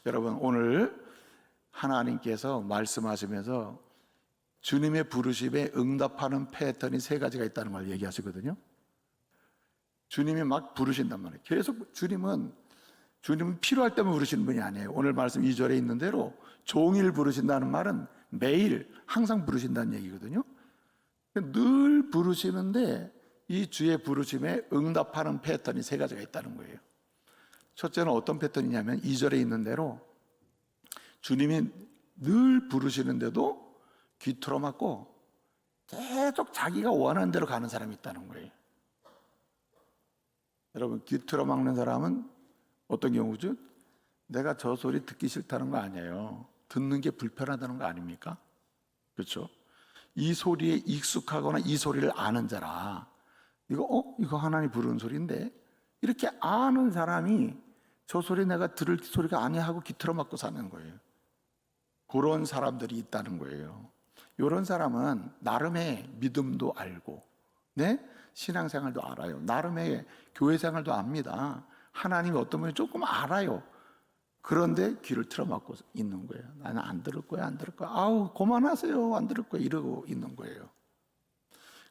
여러분, 오늘 하나님께서 말씀하시면서 주님의 부르심에 응답하는 패턴이 세 가지가 있다는 걸 얘기하시거든요. 주님이 막 부르신단 말이에요. 계속 주님은 필요할 때만 부르시는 분이 아니에요. 오늘 말씀 2절에 있는 대로 종일 부르신다는 말은 매일 항상 부르신다는 얘기거든요. 늘 부르시는데 이 주의 부르심에 응답하는 패턴이 세 가지가 있다는 거예요. 첫째는 어떤 패턴이냐면 2절에 있는 대로 주님이 늘 부르시는데도 귀 틀어막고 계속 자기가 원하는 대로 가는 사람이 있다는 거예요. 여러분, 귀 틀어막는 사람은 어떤 경우죠? 내가 저 소리 듣기 싫다는 거 아니에요. 듣는 게 불편하다는 거 아닙니까? 그렇죠? 이 소리에 익숙하거나 이 소리를 아는 자라, 이거 하나님 부르는 소리인데, 이렇게 아는 사람이 저 소리 내가 들을 소리가 아니야 하고 귀 틀어막고 사는 거예요. 그런 사람들이 있다는 거예요. 이런 사람은 나름의 믿음도 알고, 신앙생활도 알아요. 나름의 교회생활도 압니다. 하나님이 어떤 분이 조금 알아요. 그런데 귀를 틀어막고 있는 거예요. 나는 안 들을 거야. 아우, 그만하세요. 안 들을 거야. 이러고 있는 거예요.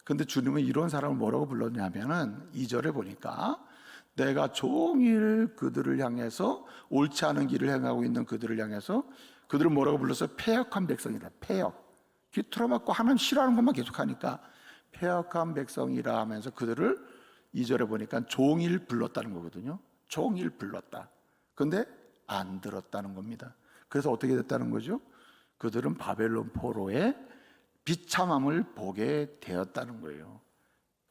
근데 주님은 이런 사람을 뭐라고 불렀냐면은 2절에 보니까 내가 종일 그들을 향해서 옳지 않은 길을 행하고 있는 그들을 향해서 그들을 뭐라고 불렀어요? 패역한 백성이다. 패역. 귀 틀어막고 하나님 싫어하는 것만 계속하니까 패역한 백성이라 하면서 그들을 2절에 보니까 종일 불렀다는 거거든요. 종일 불렀다. 근데 안 들었다는 겁니다. 그래서 어떻게 됐다는 거죠? 그들은 바벨론 포로의 비참함을 보게 되었다는 거예요.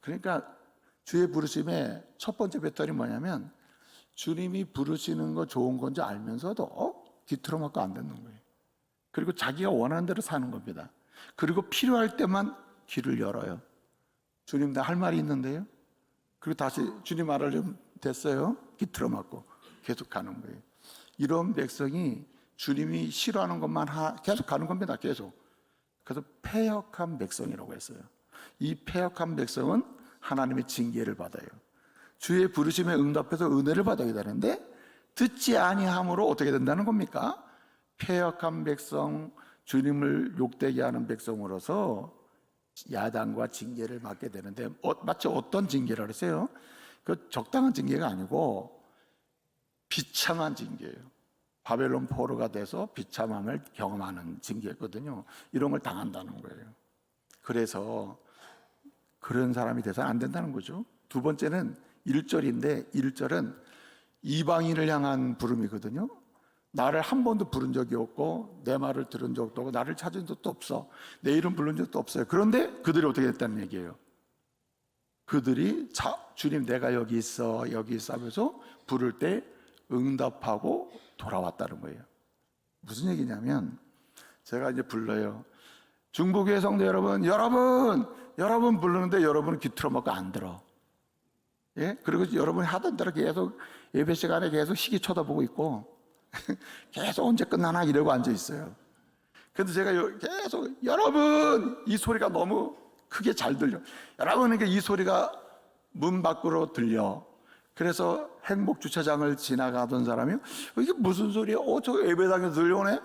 그러니까 주의 부르심의 첫 번째 패턴이 뭐냐면 주님이 부르시는 거 좋은 건지 알면서도 귀 틀어막고 안 듣는 거예요. 그리고 자기가 원하는 대로 사는 겁니다. 그리고 필요할 때만 귀를 열어요. 주님, 나 할 말이 있는데요. 그리고 다시 주님 말하려면 됐어요. 귀 틀어막고 계속 가는 거예요. 이런 백성이 주님이 싫어하는 것만 계속 가는 겁니다. 계속. 그래서 패역한 백성이라고 했어요. 이 패역한 백성은 하나님의 징계를 받아요. 주의 부르심에 응답해서 은혜를 받아야 되는데 듣지 아니함으로 어떻게 된다는 겁니까? 패역한 백성, 주님을 욕되게 하는 백성으로서 야단과 징계를 받게 되는데 마치 어떤 징계를 하세요? 그 적당한 징계가 아니고 비참한 징계예요. 바벨론 포로가 돼서 비참함을 경험하는 징계거든요. 이런 걸 당한다는 거예요. 그래서 그런 사람이 돼서는 안 된다는 거죠. 두 번째는 1절인데 1절은 이방인을 향한 부름이거든요. 나를 한 번도 부른 적이 없고 내 말을 들은 적도 없고 나를 찾은 적도 없어. 내 이름 부른 적도 없어요. 그런데 그들이 어떻게 됐다는 얘기예요. 그들이 주님 내가 여기 있어 하면서 부를 때 응답하고 돌아왔다는 거예요. 무슨 얘기냐면 제가 이제 불러요. 중보교회 성도 여러분 부르는데 여러분은 귀 틀어막고 안 들어. 예? 그리고 여러분이 하던 대로 계속 예배 시간에 계속 시기 쳐다보고 있고 계속 언제 끝나나 이러고 앉아 있어요. 근데 제가 계속 여러분 이 소리가 너무 크게 잘 들려. 여러분에게 이 소리가 문 밖으로 들려. 그래서 행복 주차장을 지나가던 사람이 이게 무슨 소리야? 저 예배당에서 들려오네.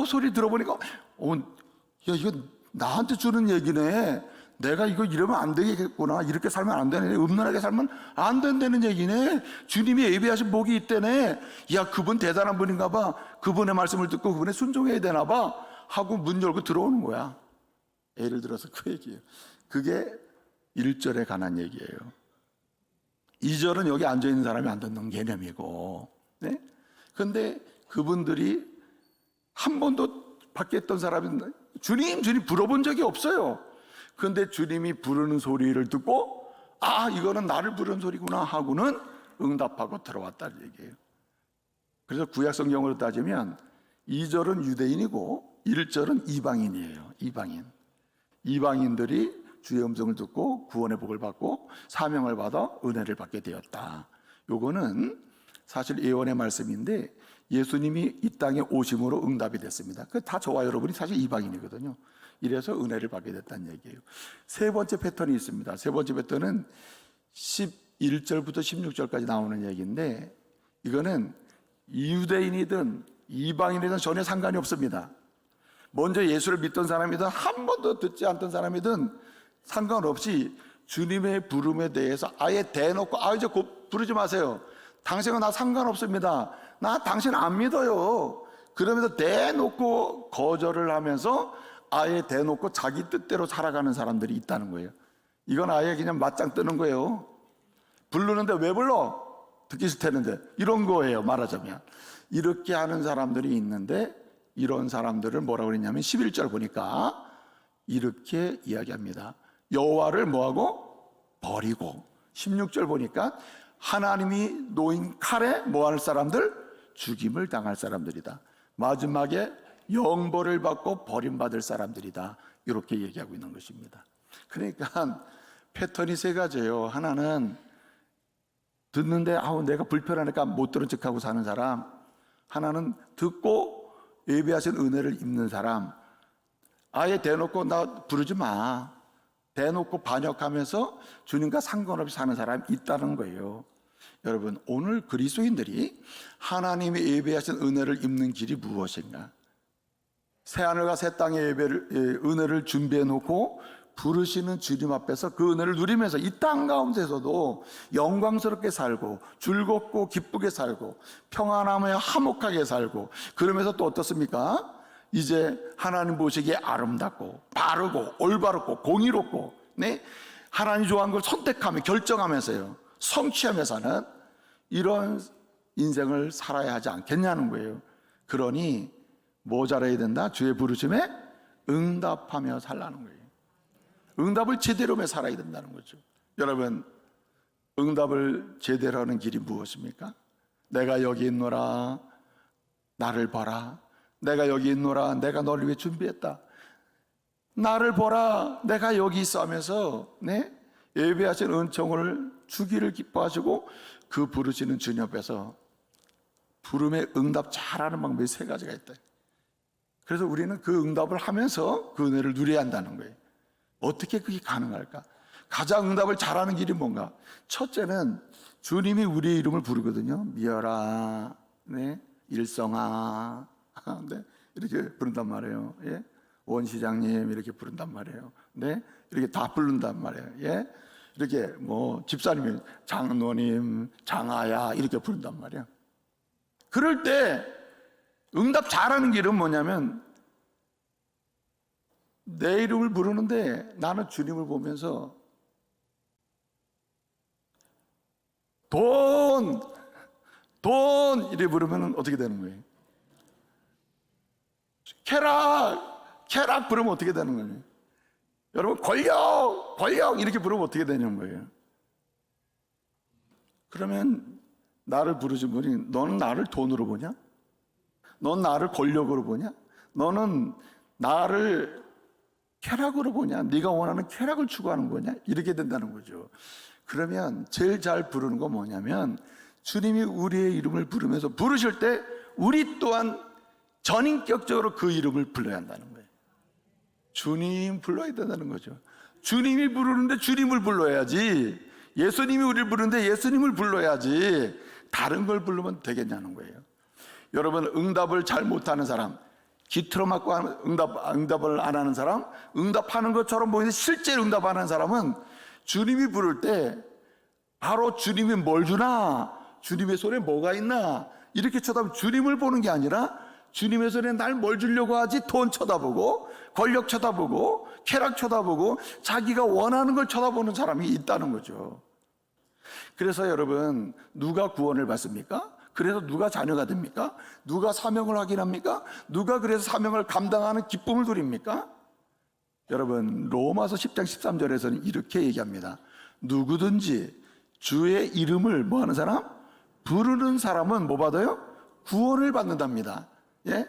소리 들어보니까 야 이거 나한테 주는 얘기네. 내가 이거 이러면 안 되겠구나. 이렇게 살면 안 되네. 음란하게 살면 안 된다는 얘기네. 주님이 예비하신 복이 있다네. 야 그분 대단한 분인가 봐. 그분의 말씀을 듣고 그분에 순종해야 되나 봐 하고 문 열고 들어오는 거야. 예를 들어서 그 얘기예요. 그게 1절에 관한 얘기예요. 2절은 여기 앉아있는 사람이 안 듣는 개념이고, 근데 그분들이 한 번도 밖에 있던 사람이 주님 불어본 적이 없어요. 근데 주님이 부르는 소리를 듣고 이거는 나를 부르는 소리구나 하고는 응답하고 들어왔다는 얘기예요. 그래서 구약 성경으로 따지면 2절은 유대인이고 1절은 이방인이에요. 이방인들이 주의 음성을 듣고 구원의 복을 받고 사명을 받아 은혜를 받게 되었다. 요거는 사실 예언의 말씀인데 예수님이 이 땅에 오심으로 응답이 됐습니다. 그 다 저와 여러분이 사실 이방인이거든요. 이래서 은혜를 받게 됐다는 얘기예요. 세 번째 패턴이 있습니다. 세 번째 패턴은 11절부터 16절까지 나오는 얘기인데 이거는 유대인이든 이방인이든 전혀 상관이 없습니다. 먼저 예수를 믿던 사람이든 한 번도 듣지 않던 사람이든 상관없이 주님의 부름에 대해서 아예 대놓고 이제 곧 부르지 마세요. 당신은 나 상관없습니다. 나 당신 안 믿어요. 그러면서 대놓고 거절을 하면서 아예 대놓고 자기 뜻대로 살아가는 사람들이 있다는 거예요. 이건 아예 그냥 맞짱 뜨는 거예요. 부르는데 왜 불러? 듣기 싫다는데, 이런 거예요. 말하자면 이렇게 하는 사람들이 있는데, 이런 사람들을 뭐라고 그랬냐면 11절 보니까 이렇게 이야기합니다. 여호와를 뭐하고? 버리고. 16절 보니까 하나님이 놓인 칼에 뭐할 사람들? 죽임을 당할 사람들이다. 마지막에 영벌을 받고 버림받을 사람들이다. 이렇게 얘기하고 있는 것입니다. 그러니까 패턴이 세 가지예요. 하나는 듣는데 내가 불편하니까 못 들은 척하고 사는 사람, 하나는 듣고 예배하신 은혜를 입는 사람, 아예 대놓고 나 부르지 마, 대놓고 반역하면서 주님과 상관없이 사는 사람이 있다는 거예요. 여러분, 오늘 그리스도인들이 하나님의 예배하신 은혜를 입는 길이 무엇인가? 새하늘과 새 땅의 은혜를 준비해 놓고 부르시는 주님 앞에서 그 은혜를 누리면서 이 땅 가운데서도 영광스럽게 살고 즐겁고 기쁘게 살고 평안하며 화목하게 살고, 그러면서 또 어떻습니까? 이제 하나님 보시기에 아름답고 바르고 올바르고 공의롭고, 네? 하나님 좋아하는 걸 선택하며 결정하면서요 성취하며 사는 이런 인생을 살아야 하지 않겠냐는 거예요. 그러니 뭐 잘해야 된다? 주의 부르심에 응답하며 살라는 거예요. 응답을 제대로 하며 살아야 된다는 거죠. 여러분, 응답을 제대로 하는 길이 무엇입니까? 내가 여기 있노라, 나를 봐라. 내가 여기 있노라, 내가 너를 위해 준비했다. 나를 보라, 내가 여기 있어 하면서, 네? 예배하신 은총을 주기를 기뻐하시고 그 부르시는 주님 앞에서 부름에 응답 잘하는 방법이 세 가지가 있다. 그래서 우리는 그 응답을 하면서 그 은혜를 누려야 한다는 거예요. 어떻게 그게 가능할까? 가장 응답을 잘하는 길이 뭔가? 첫째는 주님이 우리의 이름을 부르거든요. 미어라, 네? 일성아, 네? 이렇게 부른단 말이에요. 예? 원시장님 이렇게 부른단 말이에요. 네? 이렇게 다 부른단 말이에요. 예? 이렇게 뭐 집사님이 장로님, 장아야 이렇게 부른단 말이에요. 그럴 때 응답 잘하는 길은 뭐냐면, 내 이름을 부르는데 나는 주님을 보면서 돈 이렇게 부르면 어떻게 되는 거예요? 쾌락 부르면 어떻게 되는 거예요? 여러분, 권력 이렇게 부르면 어떻게 되는 거예요? 그러면 나를 부르신 분이, 너는 나를 돈으로 보냐? 넌 나를 권력으로 보냐? 너는 나를 쾌락으로 보냐? 네가 원하는 쾌락을 추구하는 거냐? 이렇게 된다는 거죠. 그러면 제일 잘 부르는 거 뭐냐면, 주님이 우리의 이름을 부르면서 부르실 때 우리 또한 전인격적으로 그 이름을 불러야 한다는 거예요. 주님 불러야 된다는 거죠. 주님이 부르는데 주님을 불러야지, 예수님이 우리를 부르는데 예수님을 불러야지 다른 걸 부르면 되겠냐는 거예요. 여러분, 응답을 잘 못하는 사람, 기트로 맞고 응답을 안 하는 사람, 응답하는 것처럼 보이는데 실제 응답 안 하는 사람은 주님이 부를 때 바로 주님이 뭘 주나, 주님의 손에 뭐가 있나 이렇게 쳐다보면 주님을 보는 게 아니라 주님의 손에 날 뭘 주려고 하지? 돈 쳐다보고 권력 쳐다보고 쾌락 쳐다보고 자기가 원하는 걸 쳐다보는 사람이 있다는 거죠. 그래서 여러분, 누가 구원을 받습니까? 그래서 누가 자녀가 됩니까? 누가 사명을 확인합니까? 누가 그래서 사명을 감당하는 기쁨을 누립니까? 여러분, 로마서 10장 13절에서는 이렇게 얘기합니다. 누구든지 주의 이름을 뭐 하는 사람? 부르는 사람은 뭐 받아요? 구원을 받는답니다. 예?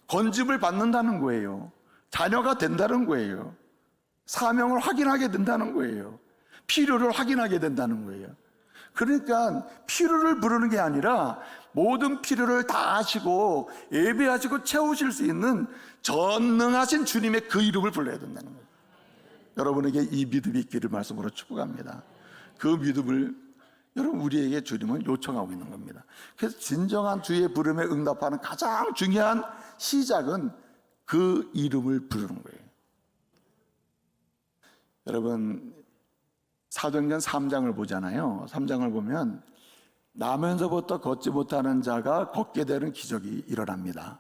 건짐을 받는다는 거예요. 자녀가 된다는 거예요. 사명을 확인하게 된다는 거예요. 필요를 확인하게 된다는 거예요. 그러니까 필요를 부르는 게 아니라 모든 필요를 다 아시고 예배하시고 채우실 수 있는 전능하신 주님의 그 이름을 불러야 된다는 거예요. 여러분에게 이 믿음이 있기를 말씀으로 축복합니다. 그 믿음을 여러분, 우리에게 주님은 요청하고 있는 겁니다. 그래서 진정한 주의 부름에 응답하는 가장 중요한 시작은 그 이름을 부르는 거예요. 여러분, 사도행전 3장을 보잖아요. 3장을 보면 나면서부터 걷지 못하는 자가 걷게 되는 기적이 일어납니다.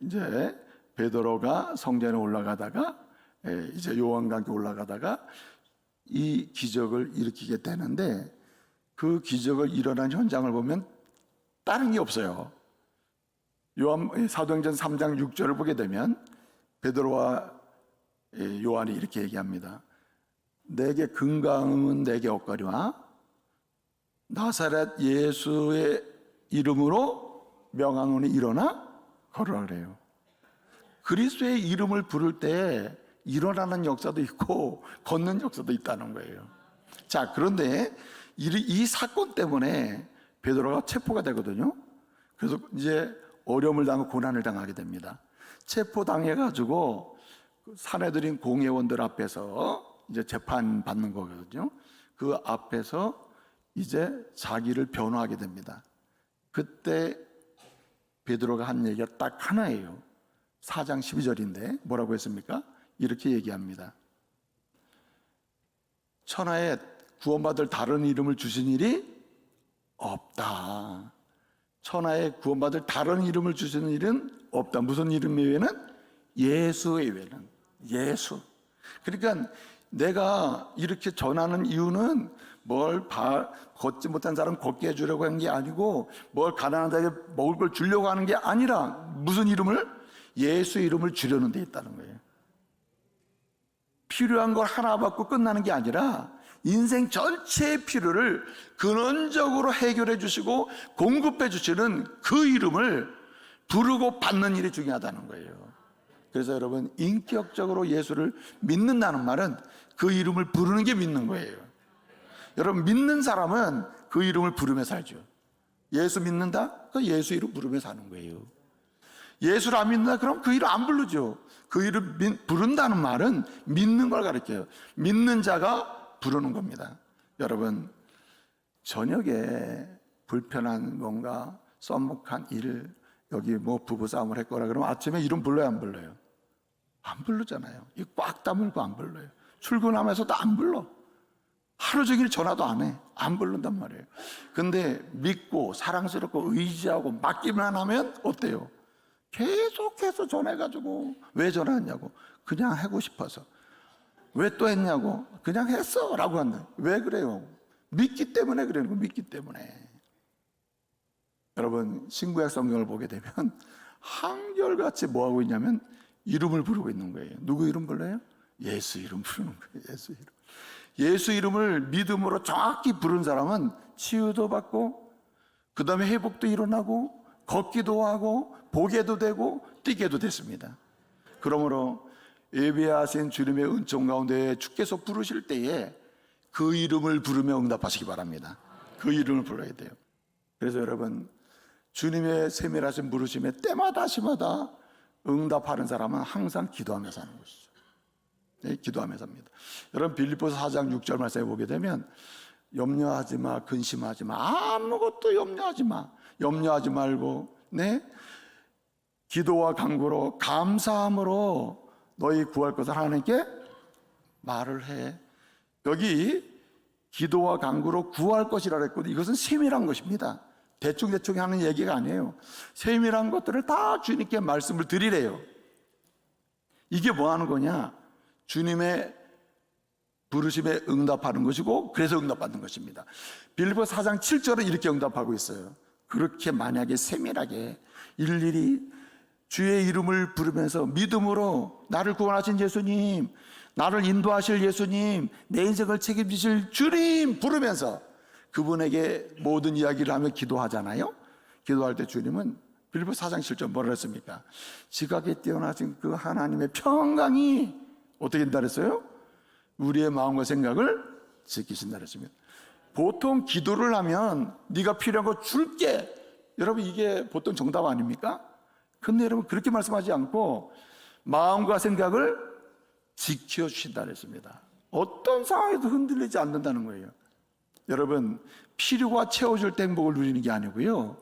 이제 베드로가 성전에 올라가다가 이제 요한과 함께 올라가다가 이 기적을 일으키게 되는데, 그 기적을 일어난 현장을 보면 다른 게 없어요. 사도행전 3장 6절을 보게 되면 베드로와 요한이 이렇게 얘기합니다. 내게 금강은 내게 없거니와 나사렛 예수의 이름으로 명하노니 일어나 걸으라 그래요. 그리스도의 이름을 부를 때 일어나는 역사도 있고 걷는 역사도 있다는 거예요. 자, 그런데 이 사건 때문에 베드로가 체포가 되거든요. 그래서 이제 어려움을 당하고 고난을 당하게 됩니다. 체포당해가지고 사내들인 공회원들 앞에서 이제 재판 받는 거거든요. 그 앞에서 이제 자기를 변호하게 됩니다. 그때 베드로가 한 얘기가 딱 하나예요. 4장 12절인데 뭐라고 했습니까? 이렇게 얘기합니다. 천하에 구원받을 다른 이름을 주신 일이 없다. 천하에 구원받을 다른 이름을 주시는 일은 없다. 무슨 이름 외에는? 예수 외에는. 예수. 그러니까 내가 이렇게 전하는 이유는 걷지 못한 사람 걷게 해주려고 하는 게 아니고, 뭘 가난한 자에게 먹을 걸 주려고 하는 게 아니라, 무슨 이름을? 예수 이름을 주려는 데 있다는 거예요. 필요한 걸 하나 받고 끝나는 게 아니라 인생 전체의 필요를 근원적으로 해결해 주시고 공급해 주시는 그 이름을 부르고 받는 일이 중요하다는 거예요. 그래서 여러분, 인격적으로 예수를 믿는다는 말은 그 이름을 부르는 게 믿는 거예요. 여러분, 믿는 사람은 그 이름을 부르며 살죠. 예수 믿는다? 그 예수 이름 부르며 사는 거예요. 예수를 안 믿는다? 그럼 그 이름 안 부르죠. 그 이름 부른다는 말은 믿는 걸 가르쳐요. 믿는 자가 부르는 겁니다. 여러분, 저녁에 불편한 뭔가 썸먹한 일, 여기 뭐 부부싸움을 했거나 그러면 아침에 이름 불러요, 안 불러요? 안 부르잖아요. 이 꽉 다물고 안 불러요. 출근하면서도 안 불러. 하루 종일 전화도 안 해. 안 부른단 말이에요. 근데 믿고 사랑스럽고 의지하고 맡기만 하면 어때요? 계속해서 전화해가지고 왜 전화했냐고. 그냥 하고 싶어서. 왜 또 했냐고. 그냥 했어 라고 한다. 왜 그래요? 믿기 때문에 그래요. 믿기 때문에. 여러분, 신구약 성경을 보게 되면 한결같이 뭐하고 있냐면 이름을 부르고 있는 거예요. 누구 이름 불러요? 예수 이름 부르는 거예요. 예수 이름. 예수 이름을 믿음으로 정확히 부른 사람은 치유도 받고, 그 다음에 회복도 일어나고, 걷기도 하고, 보게도 되고, 뛰게도 됐습니다. 그러므로 예비하신 주님의 은총 가운데 주께서 부르실 때에 그 이름을 부르며 응답하시기 바랍니다. 그 이름을 불러야 돼요. 그래서 여러분, 주님의 세밀하신 부르심에 때마다 시마다 응답하는 사람은 항상 기도하며 사는 것이죠. 네, 기도하며 삽니다. 여러분, 빌립보서 4장 6절 말씀에 보게 되면 염려하지 마, 근심하지 마, 아무것도 염려하지 마, 염려하지 말고, 네, 기도와 간구로 감사함으로 너희 구할 것을 하나님께 말을 해. 여기 기도와 간구로 구할 것이라 그랬거든요. 이것은 세밀한 것입니다. 대충 하는 얘기가 아니에요. 세밀한 것들을 다 주님께 말씀을 드리래요. 이게 뭐 하는 거냐? 주님의 부르심에 응답하는 것이고, 그래서 응답받는 것입니다. 빌립보서 4장 7절은 이렇게 응답하고 있어요. 그렇게 만약에 세밀하게 일일이 주의 이름을 부르면서 믿음으로 나를 구원하신 예수님, 나를 인도하실 예수님, 내 인생을 책임지실 주님 부르면서 그분에게 모든 이야기를 하며 기도하잖아요. 기도할 때 주님은 빌립보서 4장 7절 뭐라 했습니까? 지각에 뛰어나신 그 하나님의 평강이 어떻게 된다 그랬어요? 우리의 마음과 생각을 지키신다 그랬습니다. 보통 기도를 하면 네가 필요한 거 줄게. 여러분, 이게 보통 정답 아닙니까? 근데 여러분, 그렇게 말씀하지 않고 마음과 생각을 지켜주신다 그랬습니다. 어떤 상황에도 흔들리지 않는다는 거예요. 여러분, 필요가 채워질 때 행복을 누리는 게 아니고요,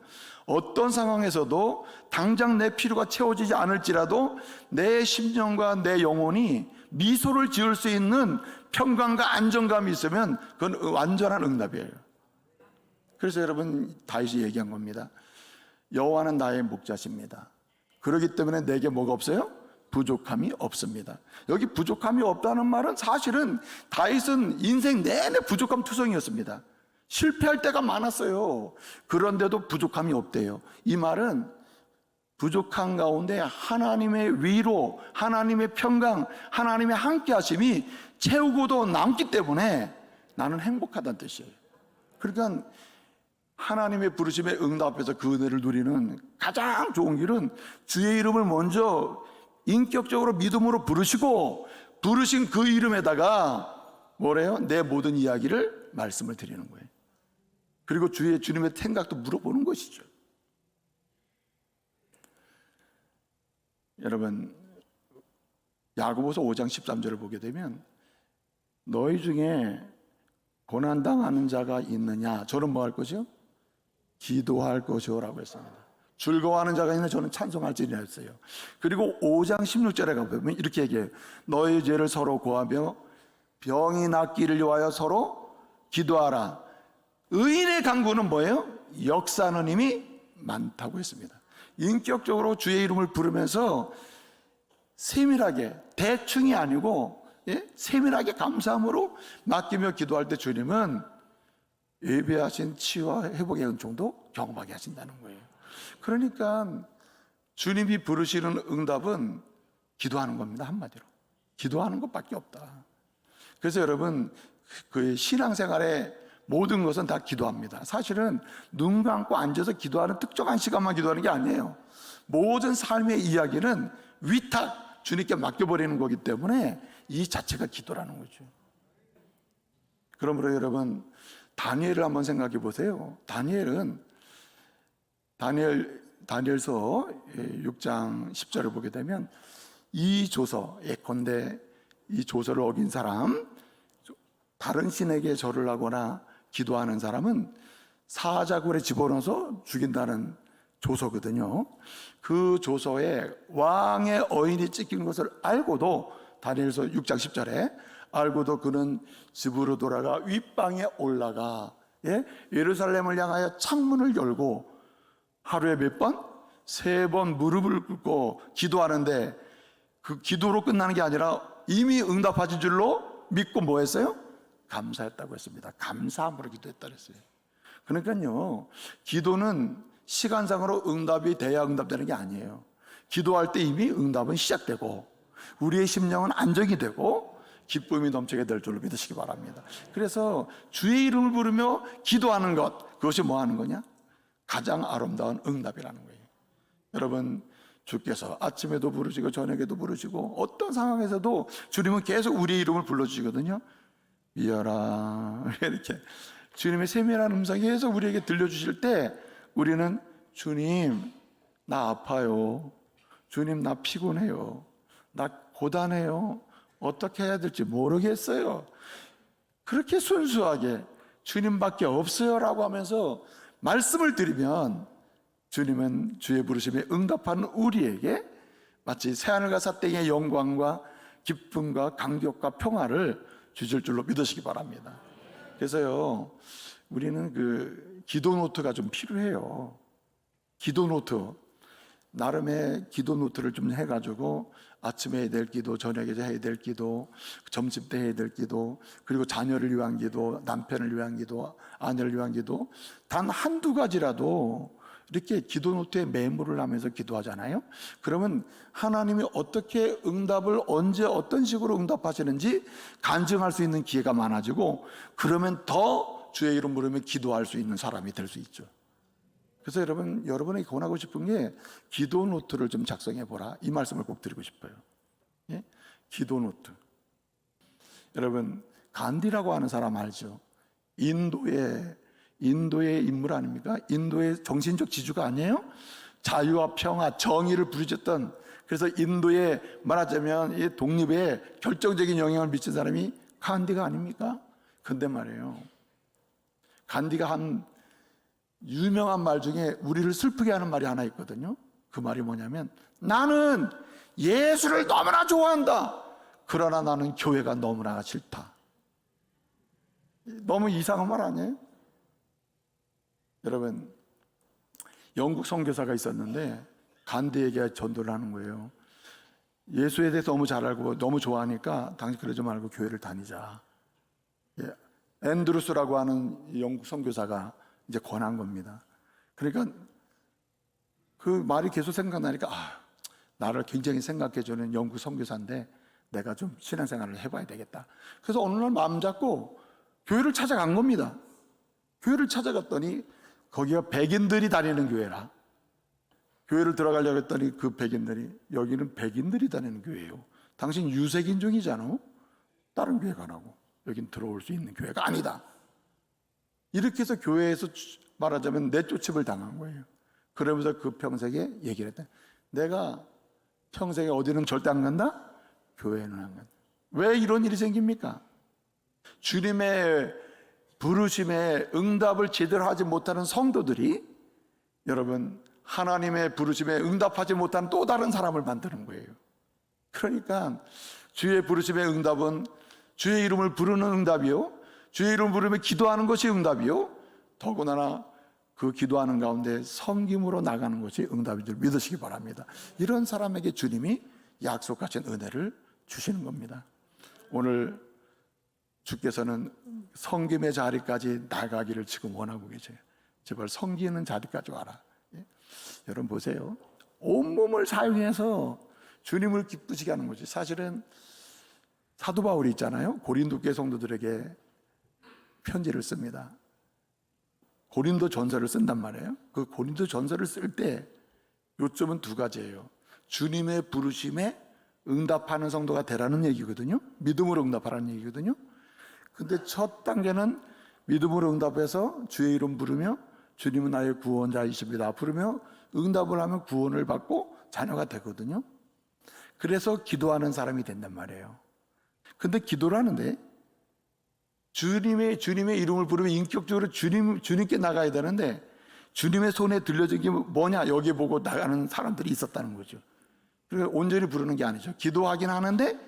어떤 상황에서도 당장 내 필요가 채워지지 않을지라도 내 심령과 내 영혼이 미소를 지을 수 있는 평강과 안정감이 있으면 그건 완전한 응답이에요. 그래서 여러분, 다윗이 얘기한 겁니다. 여호와는 나의 목자십니다. 그렇기 때문에 내게 뭐가 없어요? 부족함이 없습니다. 여기 부족함이 없다는 말은 사실은 다윗은 인생 내내 부족함 투성이었습니다. 실패할 때가 많았어요. 그런데도 부족함이 없대요. 이 말은 부족한 가운데 하나님의 위로, 하나님의 평강, 하나님의 함께하심이 채우고도 남기 때문에 나는 행복하다는 뜻이에요. 그러니까 하나님의 부르심에 응답해서 그 은혜를 누리는 가장 좋은 길은 주의 이름을 먼저 인격적으로 믿음으로 부르시고, 부르신 그 이름에다가 뭐래요? 내 모든 이야기를 말씀을 드리는 거예요. 그리고 주님의 생각도 물어보는 것이죠. 여러분, 야고보서 5장 13절을 보게 되면 너희 중에 고난당하는 자가 있느냐? 저는 뭐 할 것이요? 기도할 것이요 라고 했습니다. 즐거워하는 자가 있는 저는 찬송할지니라 했어요. 그리고 5장 16절에 가보면 이렇게 얘기해요. 너희 죄를 서로 고하며 병이 낫기를 위하여 서로 기도하라. 의인의 간구는 뭐예요? 역사하는 힘이 많다고 했습니다. 인격적으로 주의 이름을 부르면서 세밀하게, 대충이 아니고 세밀하게 감사함으로 맡기며 기도할 때 주님은 예배하신 치유와 회복의 은총도 경험하게 하신다는 거예요. 그러니까 주님이 부르시는 응답은 기도하는 겁니다. 한마디로 기도하는 것밖에 없다. 그래서 여러분, 그 신앙생활의 모든 것은 다 기도합니다. 사실은 눈 감고 앉아서 기도하는 특정한 시간만 기도하는 게 아니에요. 모든 삶의 이야기는 위탁 주님께 맡겨버리는 거기 때문에 이 자체가 기도라는 거죠. 그러므로 여러분, 다니엘을 한번 생각해 보세요. 다니엘서 6장 10절을 보게 되면 이 조서, 예컨대 이 조서를 어긴 사람, 다른 신에게 절을 하거나 기도하는 사람은 사자굴에 집어넣어서 죽인다는 조서거든요. 그 조서에 왕의 어인이 찍힌 것을 알고도, 다니엘서 6장 10절에 알고도 그는 집으로 돌아가 윗방에 올라가 예루살렘을 향하여 창문을 열고 하루에 몇 번? 3번 무릎을 꿇고 기도하는데, 그 기도로 끝나는 게 아니라 이미 응답하신 줄로 믿고 뭐 했어요? 감사했다고 했습니다. 감사함으로 기도했다고 했어요. 그러니까요, 기도는 시간상으로 응답이 돼야 응답되는 게 아니에요. 기도할 때 이미 응답은 시작되고 우리의 심령은 안정이 되고 기쁨이 넘치게 될 줄로 믿으시기 바랍니다. 그래서 주의 이름을 부르며 기도하는 것, 그것이 뭐 하는 거냐? 가장 아름다운 응답이라는 거예요. 여러분, 주께서 아침에도 부르시고 저녁에도 부르시고 어떤 상황에서도 주님은 계속 우리의 이름을 불러주시거든요. 미어라, 이렇게 주님의 세밀한 음성이 계속 우리에게 들려주실 때 우리는 주님, 나 아파요. 주님, 나 피곤해요. 나 고단해요. 어떻게 해야 될지 모르겠어요. 그렇게 순수하게 주님밖에 없어요 라고 하면서 말씀을 드리면 주님은 주의 부르심에 응답하는 우리에게 마치 새하늘과 새 땅의 영광과 기쁨과 감격과 평화를 주실 줄로 믿으시기 바랍니다. 그래서요, 우리는 그 기도 노트가 좀 필요해요. 기도 노트, 나름의 기도 노트를 좀 해가지고 아침에 해야 될 기도, 저녁에 해야 될 기도, 점심 때 해야 될 기도, 그리고 자녀를 위한 기도, 남편을 위한 기도, 아내를 위한 기도, 단 한두 가지라도 이렇게 기도 노트에 메모를 하면서 기도하잖아요. 그러면 하나님이 어떻게 응답을 언제 어떤 식으로 응답하시는지 간증할 수 있는 기회가 많아지고, 그러면 더 주의 이름 부르며 기도할 수 있는 사람이 될 수 있죠. 그래서 여러분에게 권하고 싶은 게 기도 노트를 좀 작성해 보라, 이 말씀을 꼭 드리고 싶어요. 예? 기도 노트. 여러분, 간디라고 하는 사람 알죠? 인도의 인물 아닙니까? 인도의 정신적 지주가 아니에요? 자유와 평화, 정의를 부르짖던, 그래서 인도에 말하자면 이 독립에 결정적인 영향을 미친 사람이 간디가 아닙니까? 근데 말이에요, 간디가 한 유명한 말 중에 우리를 슬프게 하는 말이 하나 있거든요. 그 말이 뭐냐면, 나는 예수를 너무나 좋아한다. 그러나 나는 교회가 너무나 싫다. 너무 이상한 말 아니에요? 여러분, 영국 선교사가 있었는데 간디에게 전도를 하는 거예요. 예수에 대해서 너무 잘 알고 너무 좋아하니까 당신 그러지 말고 교회를 다니자. 앤드루스라고 하는 영국 선교사가 이제 권한 겁니다. 그러니까 그 말이 계속 생각나니까 나를 굉장히 생각해주는 영국 선교사인데 내가 좀 신앙생활을 해봐야 되겠다. 그래서 어느 날 마음 잡고 교회를 찾아간 겁니다. 교회를 찾아갔더니 거기가 백인들이 다니는 교회라. 교회를 들어가려고 했더니 그 백인들이, 여기는 백인들이 다니는 교회예요. 당신 유색인종이잖아. 다른 교회 가라고. 여긴 들어올 수 있는 교회가 아니다. 이렇게 해서 교회에서 말하자면 내쫓음을 당한 거예요. 그러면서 그 평생에 얘기를 했다. 내가 평생에 어디는 절대 안 간다? 교회는 안 간다. 왜 이런 일이 생깁니까? 주님의 부르심에 응답을 제대로 하지 못하는 성도들이, 여러분, 하나님의 부르심에 응답하지 못한 또 다른 사람을 만드는 거예요. 그러니까 주의 부르심의 응답은 주의 이름을 부르는 응답이요, 주의 이름을 부르며 기도하는 것이 응답이요, 더구나 그 기도하는 가운데 섬김으로 나가는 것이 응답인 줄 믿으시기 바랍니다. 이런 사람에게 주님이 약속하신 은혜를 주시는 겁니다. 오늘 주께서는 섬김의 자리까지 나가기를 지금 원하고 계세요. 제발 섬기는 자리까지 와라. 여러분 보세요. 온몸을 사용해서 주님을 기쁘시게 하는 거지. 사실은 사도 바울이 있잖아요. 고린도 교회 성도들에게 편지를 씁니다. 고린도 전서를 쓴단 말이에요. 그 고린도 전서를 쓸 때 요점은 두 가지예요. 주님의 부르심에 응답하는 성도가 되라는 얘기거든요. 믿음으로 응답하라는 얘기거든요. 근데 첫 단계는 믿음으로 응답해서 주의 이름 부르며 주님은 나의 구원자이십니다 부르며 응답을 하면 구원을 받고 자녀가 되거든요. 그래서 기도하는 사람이 된단 말이에요. 근데 기도를 하는데 주님의 이름을 부르면 인격적으로 주님께 나가야 되는데 주님의 손에 들려진 게 뭐냐, 여기 보고 나가는 사람들이 있었다는 거죠. 그래서 온전히 부르는 게 아니죠. 기도하긴 하는데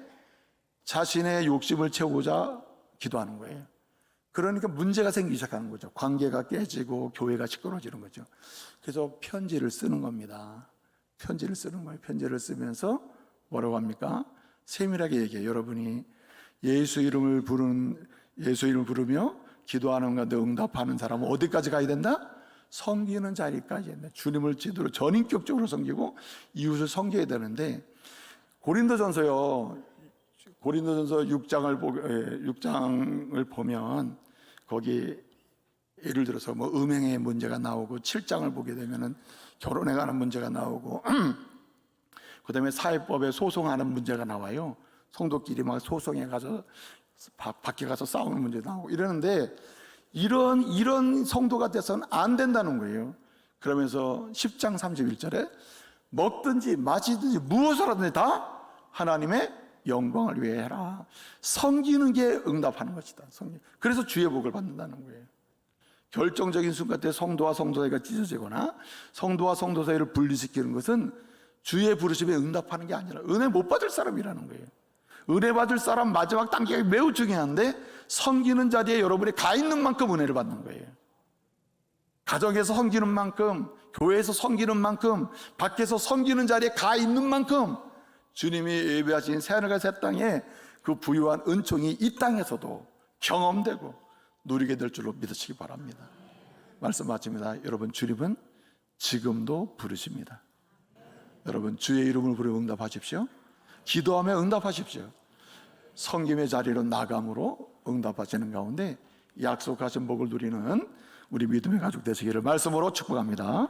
자신의 욕심을 채우고자 기도하는 거예요. 그러니까 문제가 생기기 시작하는 거죠. 관계가 깨지고 교회가 시끄러워지는 거죠. 그래서 편지를 쓰는 겁니다. 편지를 쓰는 거예요. 편지를 쓰면서 뭐라고 합니까? 세밀하게 얘기해요. 여러분이 예수 이름을 부르며 기도하는 가운데 응답하는 사람은 어디까지 가야 된다? 섬기는 자리까지 된다. 주님을 제대로 전인격적으로 섬기고 이웃을 섬겨야 되는데, 고린도전서 6장을 보면 거기 예를 들어서 뭐 음행의 문제가 나오고, 7장을 보게 되면은 결혼에 관한 문제가 나오고 그다음에 사회법에 소송하는 문제가 나와요. 성도끼리 막 소송해 가서 밖에 가서 싸우는 문제 나오고 이러는데, 이런 성도가 돼서는 안 된다는 거예요. 그러면서 10장 31절에 먹든지 마시든지 무엇을 하든지 다 하나님의 영광을 위해 해라. 섬기는 게 응답하는 것이다. 그래서 주의 복을 받는다는 거예요. 결정적인 순간 때 성도와 성도 사이가 찢어지거나 성도와 성도 사이를 분리시키는 것은 주의 부르심에 응답하는 게 아니라 은혜 못 받을 사람이라는 거예요. 은혜 받을 사람 마지막 단계가 매우 중요한데, 섬기는 자리에 여러분이 가 있는 만큼 은혜를 받는 거예요. 가정에서 섬기는 만큼, 교회에서 섬기는 만큼, 밖에서 섬기는 자리에 가 있는 만큼 주님이 예비하신 새하늘과 새 땅에 그 부유한 은총이 이 땅에서도 경험되고 누리게 될 줄로 믿으시기 바랍니다. 말씀 마칩니다. 여러분, 주님은 지금도 부르십니다. 여러분, 주의 이름을 부르며 응답하십시오. 기도하며 응답하십시오. 섬김의 자리로 나감으로 응답하시는 가운데 약속하신 복을 누리는 우리 믿음의 가족 되시기를 말씀으로 축복합니다.